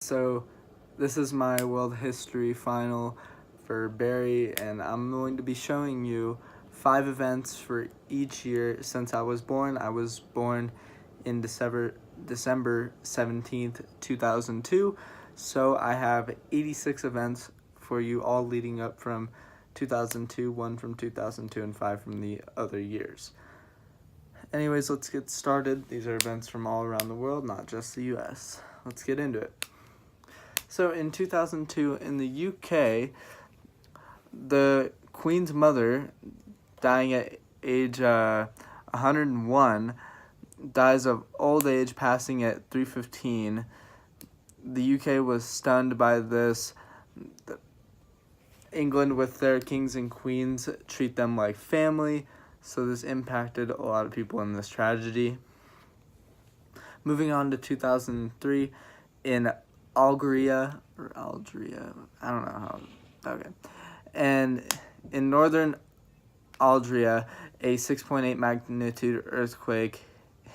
So, this is my world history final for Barry, and I'm going to be showing you 5 events for each year since I was born. I was born in December 17th, 2002. So, I have 86 events for you, all leading up from 2002, one from 2002, and 5 from the other years. Anyways, let's get started. These are events from all around the world, not just the US. Let's get into it. So in 2002 in the UK, the Queen's mother, dying at age 101, dies of old age, passing at 3:15. The UK was stunned by this. England, with their kings and queens, treat them like family, so this impacted a lot of people in this tragedy. Moving on to 2003, in Algeria, I don't know how, okay. And in northern Algeria, a 6.8 magnitude earthquake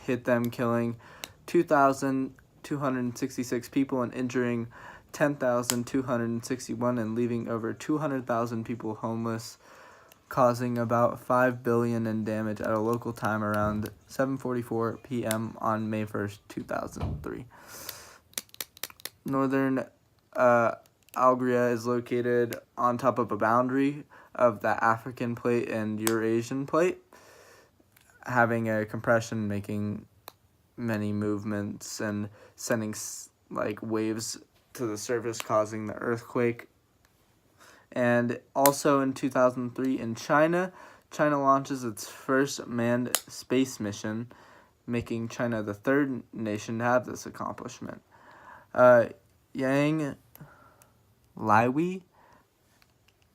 hit them, killing 2,266 people and injuring 10,261 and leaving over 200,000 people homeless, causing about $5 billion in damage at a local time around 7:44 p.m. on May 1st, 2003. Northern Algeria is located on top of a boundary of the African plate and Eurasian plate, having a compression making many movements and sending waves to the surface, causing the earthquake. And also in 2003 in China launches its first manned space mission, making China the third nation to have this accomplishment. Yang Liwei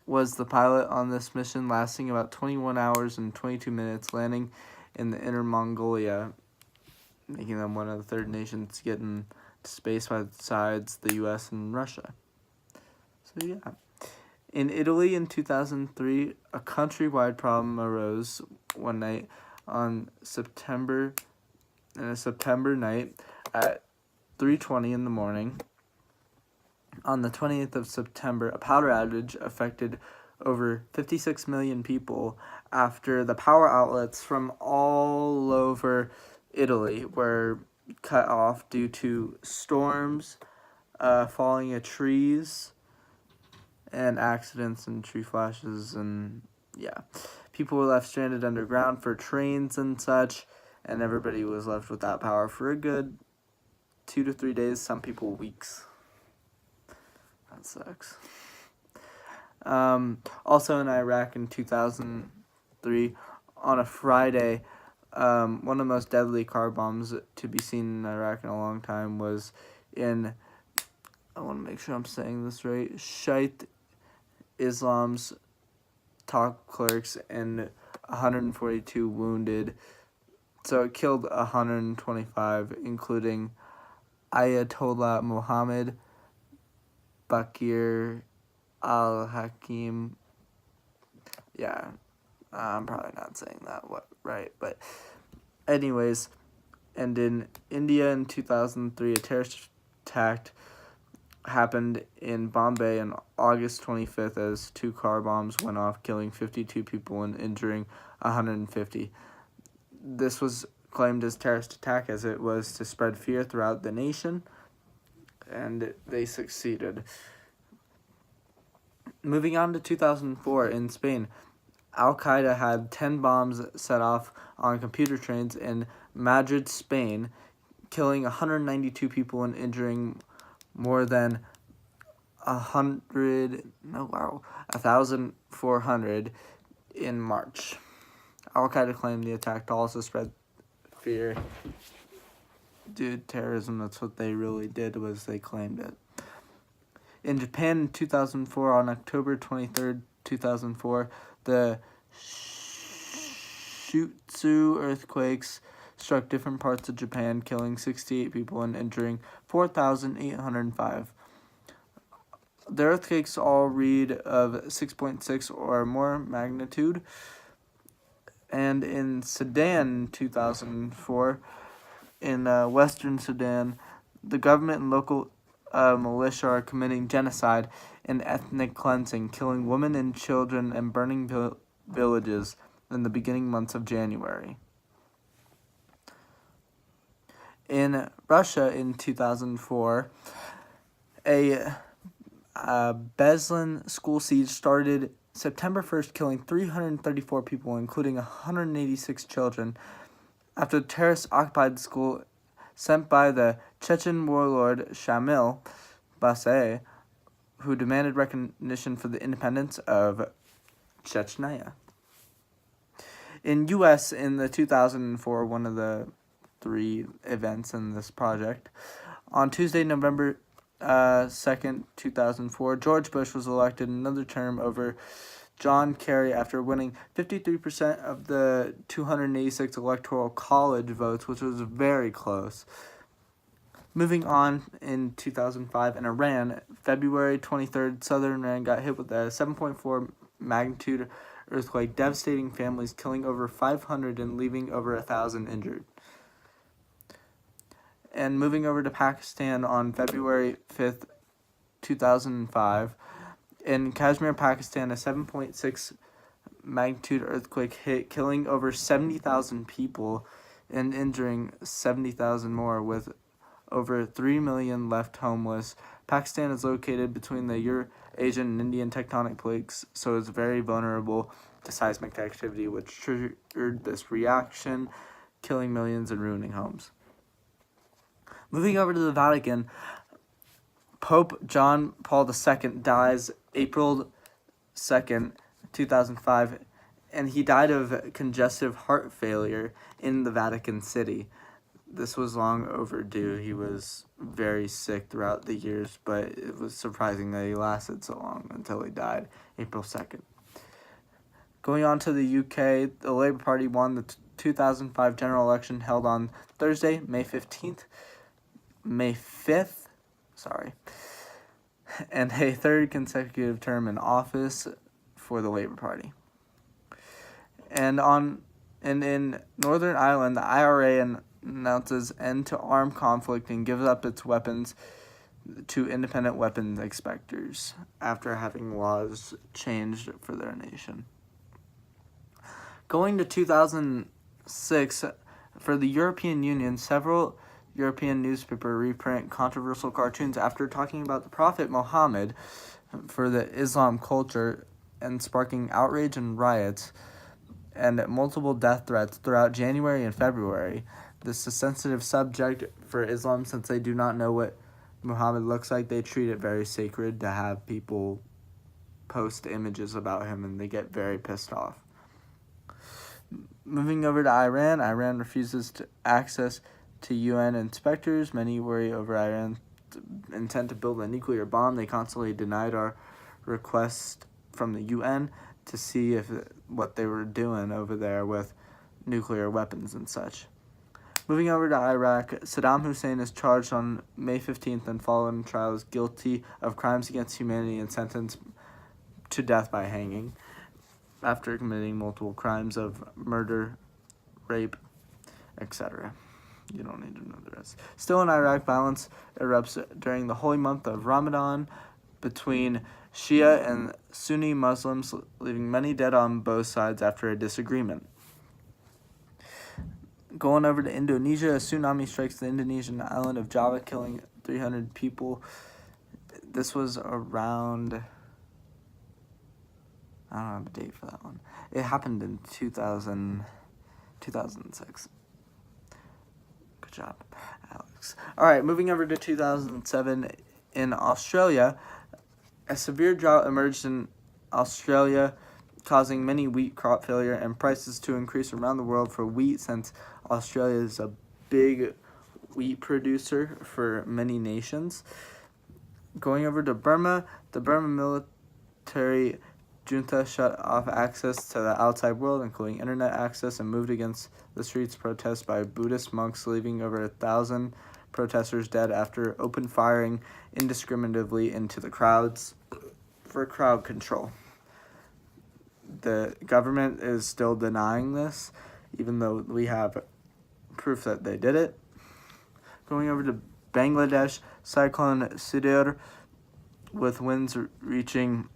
was the pilot on this mission, lasting about 21 hours and 22 minutes, landing in the Inner Mongolia, making them one of the third nations to get into space besides the US and Russia. So yeah. In Italy in 2003, a countrywide problem arose one night on a September night at 3:20 in the morning. On the 20th of September, a power outage affected over 56 million people after the power outlets from all over Italy were cut off due to storms, falling of trees, and accidents and tree flashes, and yeah. People were left stranded underground for trains and such, and everybody was left without power for a good 2 to 3 days, some people weeks. That sucks. Also in Iraq in 2003, on a Friday, one of the most deadly car bombs to be seen in Iraq in a long time was in, I want to make sure I'm saying this right, Shiite Islam's top clerks, and 142 wounded. So it killed 125, including Ayatollah Muhammad Baqir al-Hakim. Yeah, I'm probably not saying that right, but anyways. And in India in 2003, a terrorist attack happened in Bombay on August 25th as 2 car bombs went off, killing 52 people and injuring 150. This was claimed as terrorist attack as it was to spread fear throughout the nation, and they succeeded. Moving on to 2004 in Spain, Al-Qaeda had 10 bombs set off on computer trains in Madrid, Spain, killing 192 people and injuring more than 1,400 in March. Al-Qaeda claimed the attack to also spread fear. Dude, terrorism, that's what they really did, was they claimed it. In Japan in 2004, on October 23rd, 2004, the Shutsu earthquakes struck different parts of Japan, killing 68 people and injuring 4,805. The earthquakes all read of 6.6 or more magnitude. And in Sudan, 2004, in Western Sudan, the government and local militia are committing genocide and ethnic cleansing, killing women and children and burning villages in the beginning months of January. In Russia in 2004, a Beslan school siege started September 1st, killing 334 people, including 186 children, after the terrorists occupied the school sent by the Chechen warlord Shamil Basae, who demanded recognition for the independence of Chechnya. In U.S., in the 2004, one of the 3 events in this project, on Tuesday, November 2nd, 2004, George Bush was elected another term over John Kerry after winning 53% of the 286 electoral college votes, which was very close. Moving on, in 2005, in Iran, February 23rd, southern Iran got hit with a 7.4 magnitude earthquake, devastating families, killing over 500 and leaving over 1,000 injured. And moving over to Pakistan on February 5th, 2005, in Kashmir, Pakistan, a 7.6 magnitude earthquake hit, killing over 70,000 people and injuring 70,000 more, with over 3 million left homeless. Pakistan is located between the Eurasian and Indian tectonic plates, so it's very vulnerable to seismic activity, which triggered this reaction, killing millions and ruining homes. Moving over to the Vatican, Pope John Paul II dies April 2nd, 2005, and he died of congestive heart failure in the Vatican City. This was long overdue. He was very sick throughout the years, but it was surprising that he lasted so long until he died April 2nd. Going on to the UK, the Labour Party won the 2005 general election held on Thursday, May 5th, and a 3rd consecutive term in office for the Labour Party. And in Northern Ireland, the IRA announces end to armed conflict and gives up its weapons to independent weapons inspectors after having laws changed for their nation. Going to 2006, for the European Union, several European newspapers reprint controversial cartoons after talking about the Prophet Muhammad for the Islam culture and sparking outrage and riots and multiple death threats throughout January and February. This is a sensitive subject for Islam since they do not know what Muhammad looks like. They treat it very sacred to have people post images about him, and they get very pissed off. Moving over to Iran, Iran refuses to access to UN inspectors. Many worry over Iran's intent to build a nuclear bomb. They constantly denied our request from the UN to see what they were doing over there with nuclear weapons and such. Moving over to Iraq, Saddam Hussein is charged on May 15th and following trial is guilty of crimes against humanity and sentenced to death by hanging after committing multiple crimes of murder, rape, etc. You don't need to know the rest. Still in Iraq, violence erupts during the holy month of Ramadan between Shia and Sunni Muslims, leaving many dead on both sides after a disagreement. Going over to Indonesia, a tsunami strikes the Indonesian island of Java, killing 300 people. This was around... I don't have a date for that one. It happened in 2006. Good job, Alex. All right, moving over to 2007 in Australia. A severe drought emerged in Australia, causing many wheat crop failure and prices to increase around the world for wheat, since Australia is a big wheat producer for many nations. Going over to Burma, the Burma military junta shut off access to the outside world, including internet access, and moved against the streets protests by Buddhist monks, leaving over 1,000 protesters dead after open firing indiscriminately into the crowds for crowd control. The government is still denying this, even though we have proof that they did it. Going over to Bangladesh, Cyclone Sidir, with winds reaching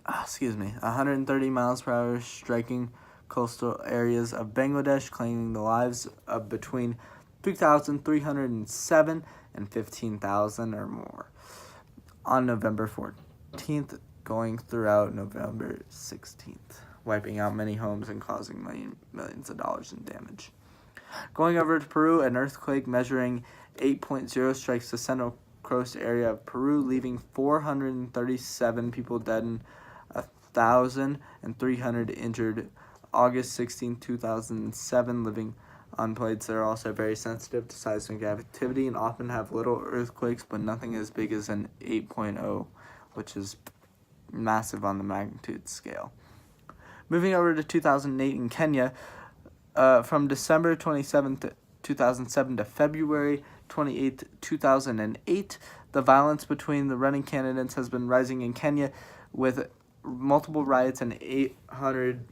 130 miles per hour, striking coastal areas of Bangladesh, claiming the lives of between 3,307 and 15,000 or more on November 14th, going throughout November 16th, wiping out many homes and causing millions of dollars in damage. Going over to Peru, an earthquake measuring 8.0 strikes the central coast area of Peru, leaving 437 people dead and 1,300 injured. August 16, 2007, living on plates that are also very sensitive to seismic activity and often have little earthquakes, but nothing as big as an 8.0, which is massive on the magnitude scale. Moving over to 2008 in Kenya, from December 27th, 2007 to February 28th, 2008, the violence between the running candidates has been rising in Kenya, with multiple riots and 800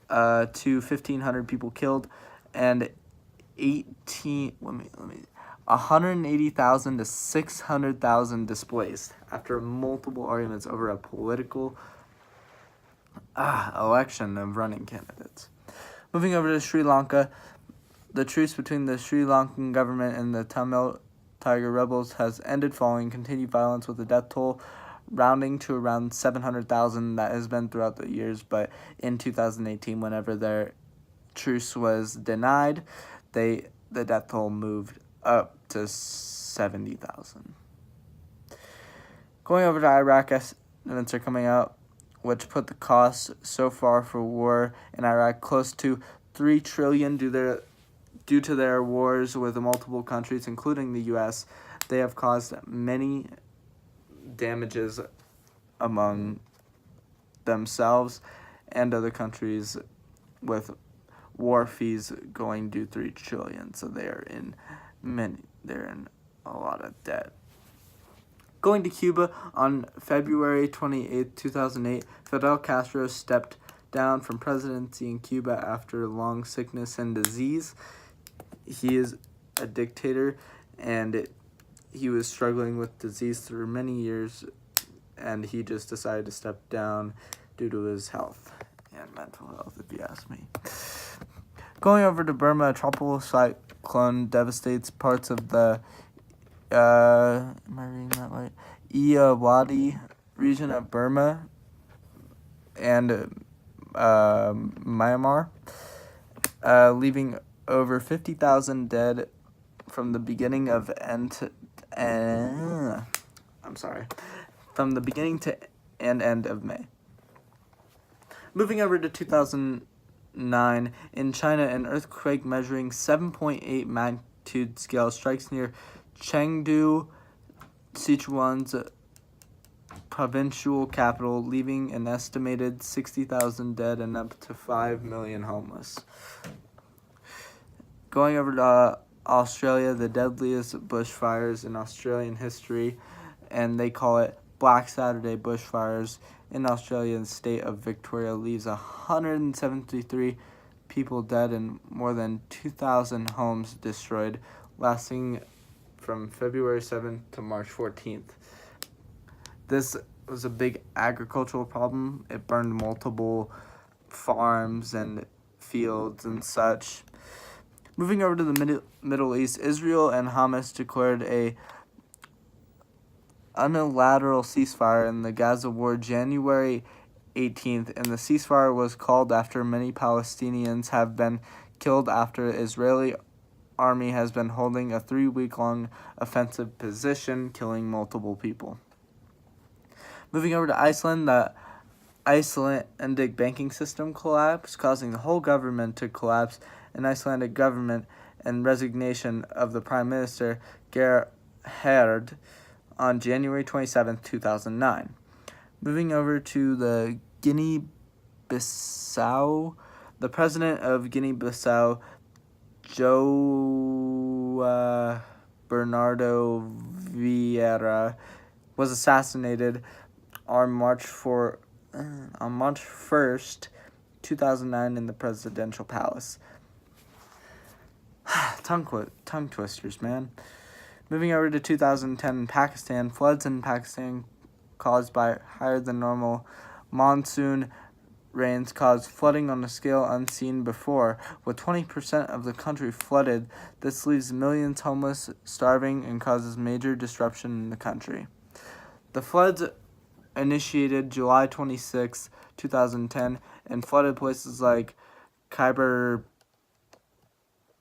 to 1,500 people killed, and 180,000 to 600,000 displaced after multiple arguments over a political election of running candidates. Moving over to Sri Lanka, the truce between the Sri Lankan government and the Tamil Tiger rebels has ended following continued violence, with the death toll rounding to around 700,000 that has been throughout the years. But in 2018, whenever their truce was denied, the death toll moved up to 70,000. Going over to Iraq, estimates are coming out which put the cost so far for war in Iraq close to $3 trillion due to their wars with multiple countries, including the U.S. They have caused many damages among themselves and other countries, with war fees going to $3 trillion. So they're in a lot of debt. Going to Cuba, on February 28, 2008, Fidel Castro stepped down from presidency in Cuba after long sickness and disease. He is a dictator, and he was struggling with disease through many years, and he just decided to step down due to his health and mental health, if you ask me. Going over to Burma, a tropical cyclone devastates parts of the Irrawaddy region of Burma and Myanmar, leaving over 50,000 dead from the beginning of end to end of May. Moving over to 2009, in China, an earthquake measuring 7.8 magnitude scale strikes near Chengdu, Sichuan's provincial capital, leaving an estimated 60,000 dead and up to 5 million homeless. Going over to Australia, the deadliest bushfires in Australian history, and they call it Black Saturday bushfires in Australian state of Victoria, leaves 173 people dead and more than 2,000 homes destroyed, lasting from February 7th to March 14th. This was a big agricultural problem. It burned multiple farms and fields and such. Moving over to the Middle East, Israel and Hamas declared a unilateral ceasefire in the Gaza war January 18th, and the ceasefire was called after many Palestinians have been killed after the Israeli army has been holding a 3-week-long offensive position, killing multiple people. Moving over to Iceland, the Icelandic banking system collapsed, causing the whole government to collapse. An Icelandic government and resignation of the Prime Minister Gerhard on January 27, 2009. Moving over to the Guinea-Bissau, the president of Guinea-Bissau, João Bernardo Vieira, was assassinated on March 1st, 2009 in the presidential palace. Tongue twisters, man. Moving over to 2010 in Pakistan, floods in Pakistan caused by higher than normal monsoon rains caused flooding on a scale unseen before. With 20% of the country flooded, this leaves millions homeless, starving, and causes major disruption in the country. The floods initiated July 26, 2010, and flooded places like Khyber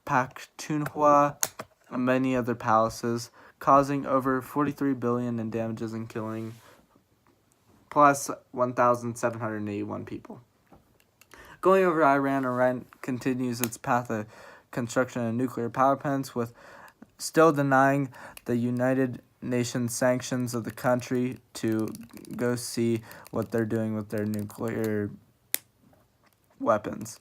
Pakhtunkhwa and many other palaces, causing over $43 billion in damages and killing, plus 1,781 people. Going over Iran continues its path of construction of nuclear power plants, with still denying the United Nations sanctions of the country to go see what they're doing with their nuclear weapons.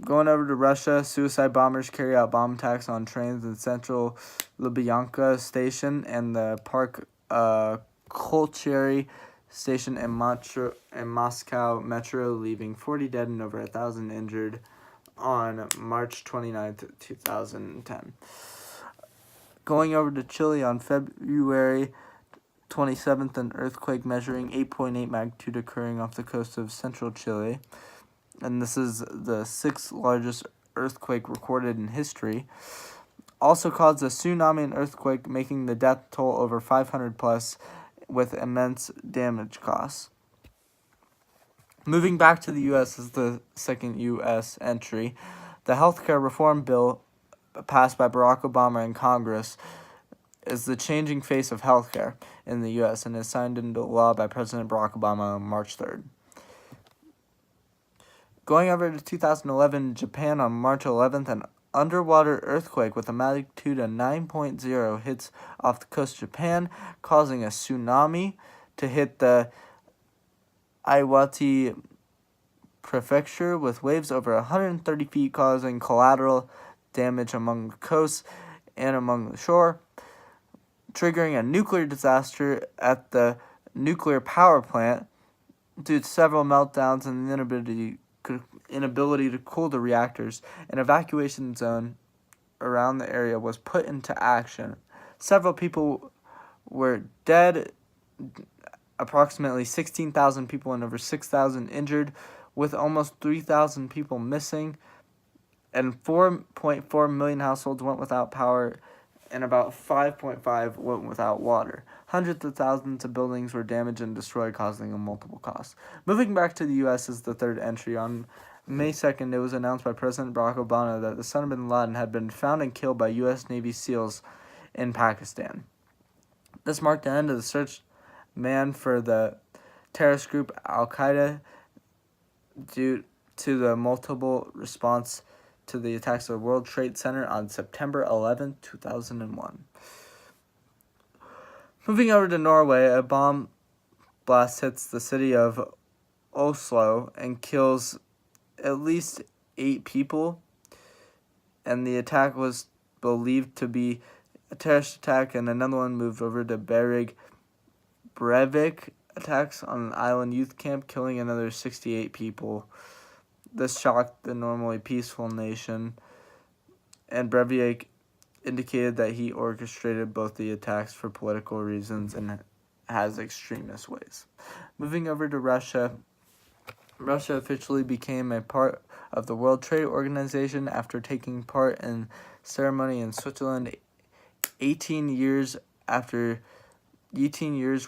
Going over to Russia, suicide bombers carry out bomb attacks on trains in central Lubyanka station and the Park Kolcherry station in Moscow metro, leaving 40 dead and over 1,000 injured on March 29th, 2010. Going over to Chile on February 27th, an earthquake measuring 8.8 magnitude occurring off the coast of central Chile. And this is the 6th largest earthquake recorded in history. Also caused a tsunami and earthquake, making the death toll over 500 plus, with immense damage costs. Moving back to the U.S. is the second U.S. entry. The healthcare reform bill passed by Barack Obama in Congress is the changing face of healthcare in the U.S. and is signed into law by President Barack Obama on March 3rd. Going over to 2011, Japan on March 11th, an underwater earthquake with a magnitude of 9.0 hits off the coast of Japan, causing a tsunami to hit the Iwate prefecture with waves over 130 feet, causing collateral damage among the coast and among the shore, triggering a nuclear disaster at the nuclear power plant due to several meltdowns and the inability to cool the reactors. An evacuation zone around the area was put into action. Several people were dead, approximately 16,000 people and over 6,000 injured, with almost 3,000 people missing, and 4.4 million households went without power, and about 5.5 went without water. Hundreds of thousands of buildings were damaged and destroyed, causing multiple costs. Moving back to the U.S. is the third entry. On May 2nd, it was announced by President Barack Obama that Osama bin Laden had been found and killed by U.S. Navy SEALs in Pakistan. This marked the end of the search manned for the terrorist group Al-Qaeda due to the multiple response to the attacks of the World Trade Center on September 11, 2001. Moving over to Norway, a bomb blast hits the city of Oslo and kills at least 8 people, and the attack was believed to be a terrorist attack, and another one moved over to Berg Breivik attacks on an island youth camp, killing another 68 people. This shocked the normally peaceful nation, and Breivik indicated that he orchestrated both the attacks for political reasons and has extremist ways. Moving over to Russia, Russia officially became a part of the World Trade Organization after taking part in ceremony in Switzerland. 18 years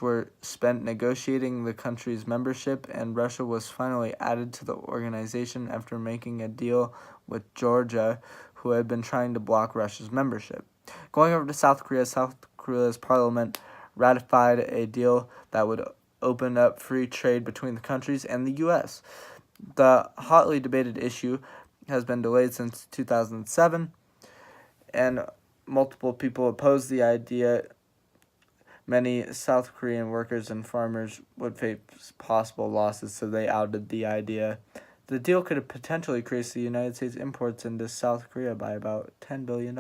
were spent negotiating the country's membership, and Russia was finally added to the organization after making a deal with Georgia, who had been trying to block Russia's membership. Going over to South Korea's parliament ratified a deal that would open up free trade between the countries and the U.S. The hotly debated issue has been delayed since 2007, and multiple people opposed the idea. Many South Korean workers and farmers would face possible losses, so they outed the idea. The deal could potentially increase the United States imports into South Korea by about $10 billion.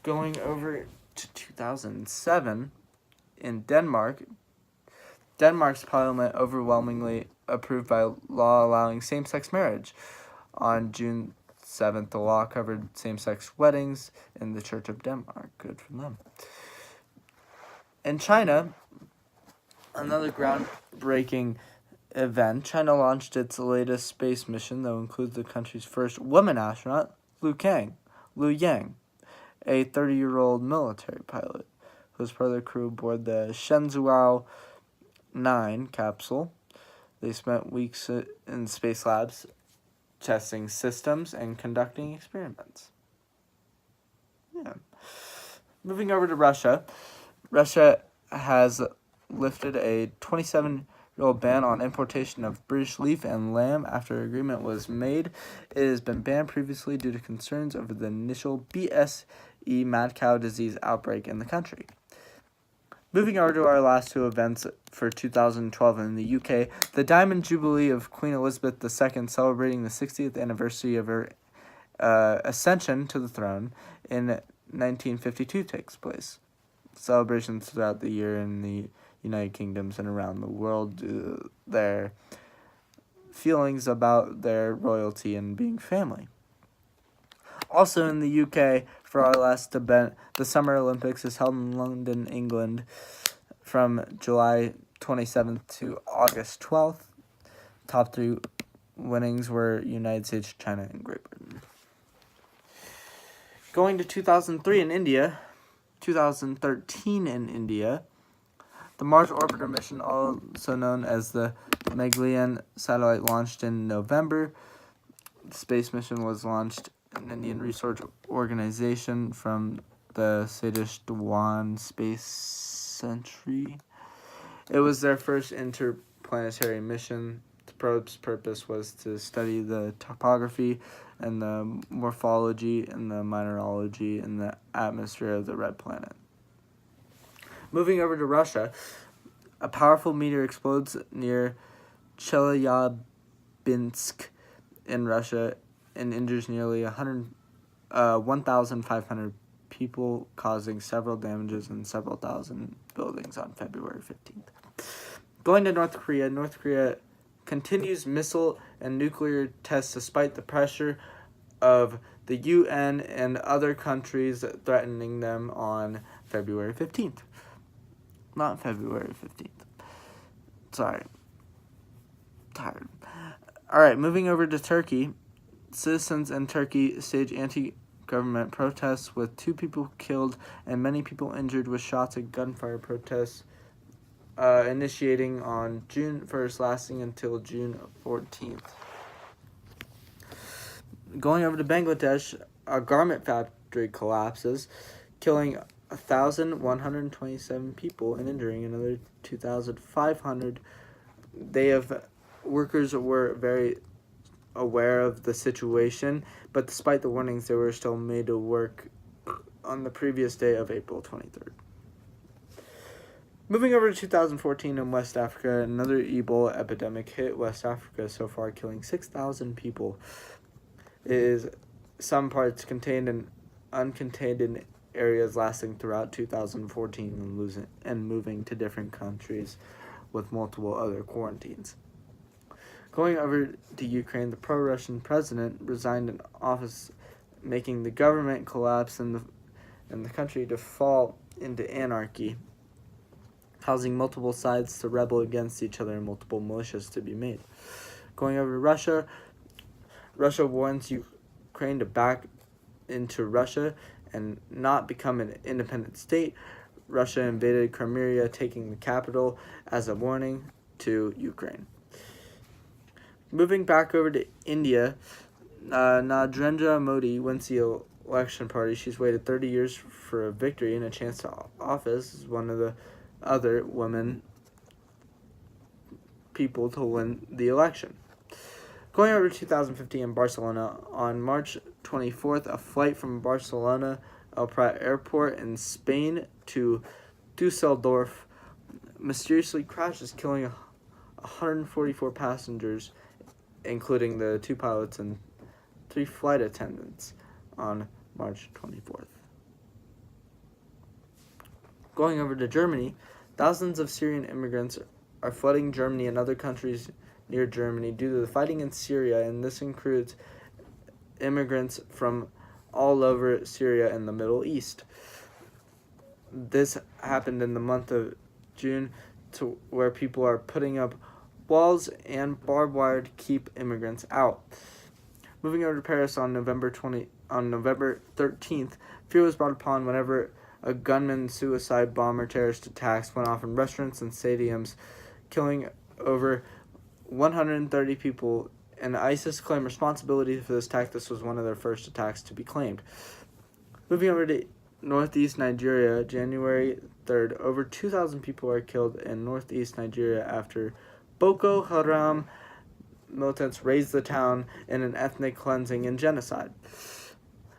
Going over to 2007, in Denmark, Denmark's parliament overwhelmingly approved by law allowing same-sex marriage on June 7th, the law covered same-sex weddings in the Church of Denmark. Good for them. In China, another groundbreaking event, China launched its latest space mission that will include the country's first woman astronaut, Liu Yang, a 30-year-old military pilot who was part of the crew aboard the Shenzhou 9 capsule. They spent weeks in space labs testing systems and conducting experiments. Yeah. Moving over to Russia. Russia has lifted a 27-year-old ban on importation of British leaf and lamb after agreement was made. It has been banned previously due to concerns over the initial BSE mad cow disease outbreak in the country. Moving over to our last two events for 2012 in the UK, the Diamond Jubilee of Queen Elizabeth II, celebrating the 60th anniversary of her ascension to the throne in 1952, takes place. Celebrations throughout the year in the United Kingdoms and around the world their feelings about their royalty and being family. Also in the UK, for our last event, the Summer Olympics is held in London, England, from July 27th to August 12th. Top three winnings were United States, China, and Great Britain. Going to 2013 in India, the Mars Orbiter mission, also known as the Mangalyaan satellite, launched in November. The space mission was launched an Indian research organization from the Satish Dhawan Space Centre. It was their first interplanetary mission. The probe's purpose was to study the topography and the morphology and the mineralogy in the atmosphere of the red planet. Moving over to Russia, a powerful meteor explodes near Chelyabinsk in Russia and injures nearly 1,500 people, causing several damages in several thousand buildings on February 15th. Going to North Korea, North Korea continues missile and nuclear tests despite the pressure of the UN and other countries threatening them on February 15th. Not February 15th. Sorry. Tired. All right, moving over to Turkey. Citizens in Turkey stage anti-government protests with 2 people killed and many people injured with shots and gunfire protests initiating on June 1st, lasting until June 14th. Going over to Bangladesh, a garment factory collapses, killing 1,127 people and injuring another 2,500. Workers were very aware of the situation, but despite the warnings, they were still made to work on the previous day of April 23rd. Moving over to 2014 in West Africa, another Ebola epidemic hit West Africa so far, killing 6,000 people. It is some parts contained and uncontained in areas lasting throughout 2014 and moving to different countries with multiple other quarantines. Going over to Ukraine, the pro-Russian president resigned in office, making the government collapse and the country to fall into anarchy, causing multiple sides to rebel against each other and multiple militias to be made. Going over to Russia, Russia warns Ukraine to back into Russia and not become an independent state. Russia invaded Crimea, taking the capital as a warning to Ukraine. Moving back over to India, Narendra Modi wins the election party. She's waited 30 years for a victory and a chance to office as one of the other people to win the election. Going over to 2015 in Barcelona, on March 24th, a flight from Barcelona El Prat Airport in Spain to Dusseldorf mysteriously crashes, killing 144 passengers, including the 2 pilots and 3 flight attendants, on March 24th. Going over to Germany, thousands of Syrian immigrants are flooding Germany and other countries near Germany due to the fighting in Syria, and this includes immigrants from all over Syria and the Middle East. This happened in the month of June, to where people are putting up walls and barbed wire to keep immigrants out. Moving over to Paris on November 13th, fear was brought upon whenever a gunman suicide bomber terrorist attacks went off in restaurants and stadiums, killing over 130 people, and ISIS claimed responsibility for this attack. This was one of their first attacks to be claimed. Moving over to northeast Nigeria, January 3rd, over 2,000 people are killed in northeast Nigeria after Boko Haram militants razed the town in an ethnic cleansing and genocide.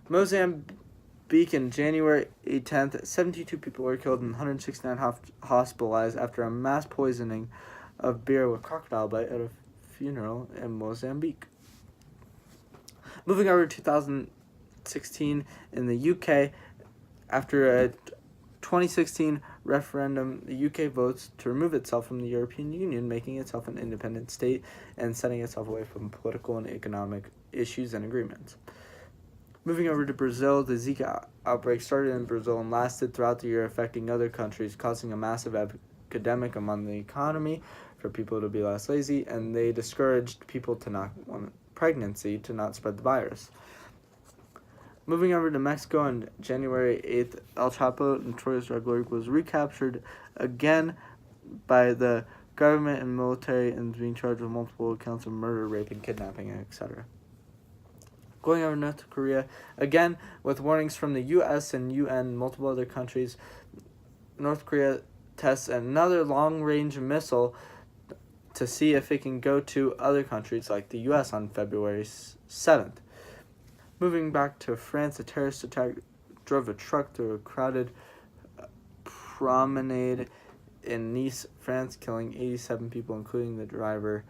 Mozambique, in January 10th, 72 people were killed and 169 hospitalized after a mass poisoning of beer with crocodile bite at a funeral in Mozambique. Moving over to 2016 in the UK, after a 2016 referendum, the UK votes to remove itself from the European Union, making itself an independent state and setting itself away from political and economic issues and agreements. Moving over to Brazil, the Zika outbreak started in Brazil and lasted throughout the year, affecting other countries, causing a massive epidemic among the economy for people to be less lazy, and they discouraged people to not want pregnancy to not spread the virus. Moving over to Mexico on January 8th, El Chapo, notorious drug lord, was recaptured again by the government and military and is being charged with multiple counts of murder, rape, and kidnapping, etc. Going over to North Korea, again, with warnings from the U.S. and UN and multiple other countries, North Korea tests another long-range missile to see if it can go to other countries like the U.S. on February 7th. Moving back to France, a terrorist attack drove a truck through a crowded promenade in Nice, France, killing 87 people, including the driver,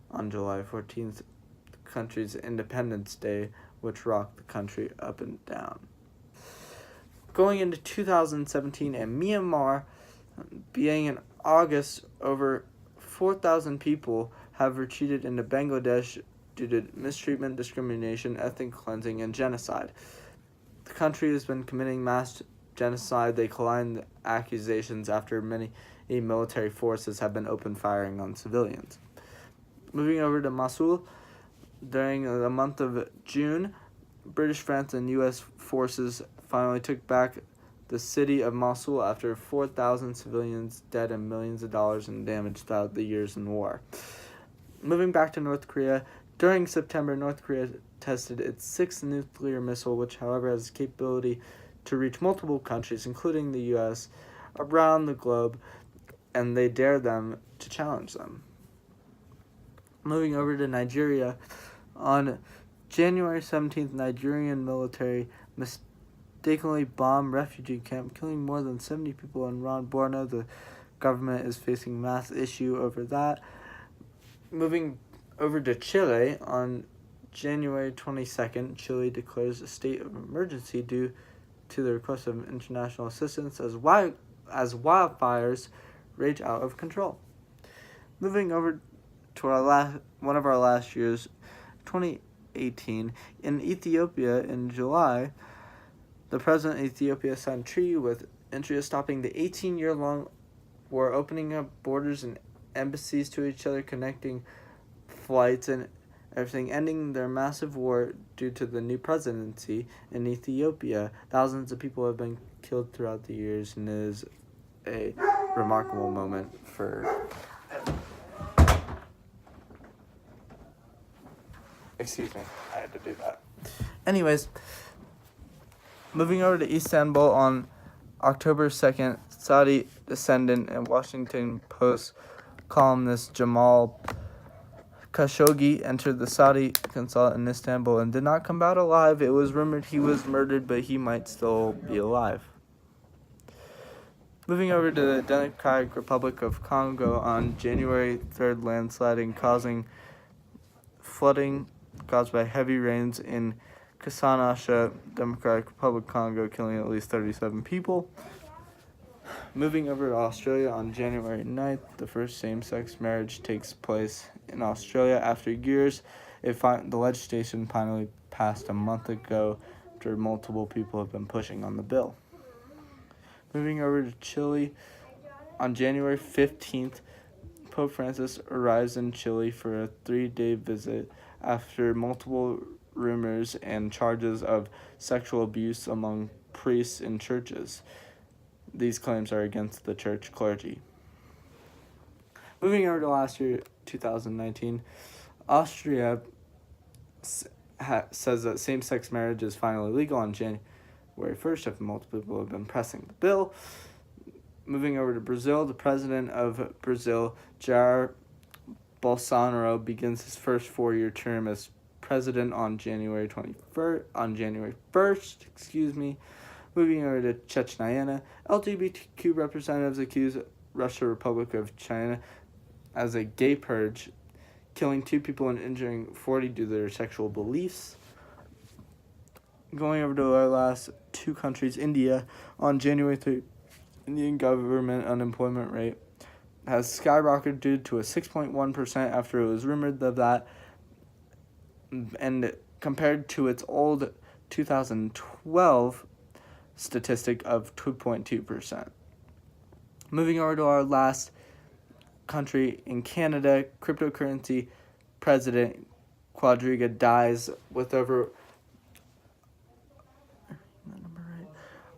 on July 14th, the country's Independence Day, which rocked the country up and down. Going into 2017 in Myanmar, beginning in August, over 4,000 people have retreated into Bangladesh due to mistreatment, discrimination, ethnic cleansing, and genocide. The country has been committing mass genocide. They declined accusations after many military forces have been open firing on civilians. Moving over to Mosul, during the month of June, British, France, and U.S. forces finally took back the city of Mosul after 4,000 civilians dead and millions of dollars in damage throughout the years in war. Moving back to North Korea, during September, North Korea tested its sixth nuclear missile, which, however, has the capability to reach multiple countries, including the U.S., around the globe, and they dare them to challenge them. Moving over to Nigeria, on January 17th, Nigerian military mistakenly bombed refugee camp, killing more than 70 people in Borno. The government is facing mass issue over that. Moving over to Chile, on January 22nd, Chile declares a state of emergency due to the request of international assistance as wildfires rage out of control. Moving over to one of our last years, 2018, in Ethiopia in July, the president of Ethiopia signed a treaty with Eritrea stopping the 18-year-long war, opening up borders and embassies to each other, connecting flights and everything, ending their massive war due to the new presidency in Ethiopia. Thousands of people have been killed throughout the years, and it is a remarkable moment for... Excuse me, I had to do that. Anyways, moving over to Istanbul on October 2nd, Saudi descendant and Washington Post columnist Jamal Khashoggi entered the Saudi consulate in Istanbul and did not come out alive. It was rumored he was murdered, but he might still be alive. Moving over to the Democratic Republic of Congo, on January 3rd, landsliding causing flooding caused by heavy rains in Kasanaasha, Democratic Republic of Congo, killing at least 37 people. Moving over to Australia, on January 9th, the first same-sex marriage takes place in Australia after years The legislation finally passed a month ago after multiple people have been pushing on the bill. Moving over to Chile, on January 15th, Pope Francis arrives in Chile for a 3-day visit after multiple rumors and charges of sexual abuse among priests in churches. These claims are against the church clergy. Moving over to last year, 2019, Austria says that same-sex marriage is finally legal on January 1st, after multiple people have been pressing the bill. Moving over to Brazil, the president of Brazil, Jair Bolsonaro, begins his first 4-year term as president on January 1st. Moving over to Chechnya, LGBTQ representatives accuse Russia Republic of China as a gay purge, killing 2 people and injuring 40 due to their sexual beliefs. Going over to our last 2 countries, India, on January 3rd, Indian government unemployment rate has skyrocketed to a 6.1% after it was rumored that, and compared to its old 2012 statistic of 2.2%. Moving over to our last country, in Canada, cryptocurrency president Quadriga dies with over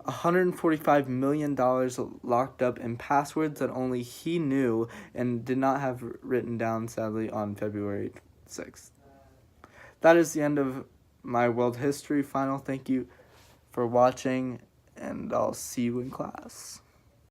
$145 million locked up in passwords that only he knew and did not have written down, sadly, on February 6th. That is the end of my world history final. Thank you for watching, and I'll see you in class.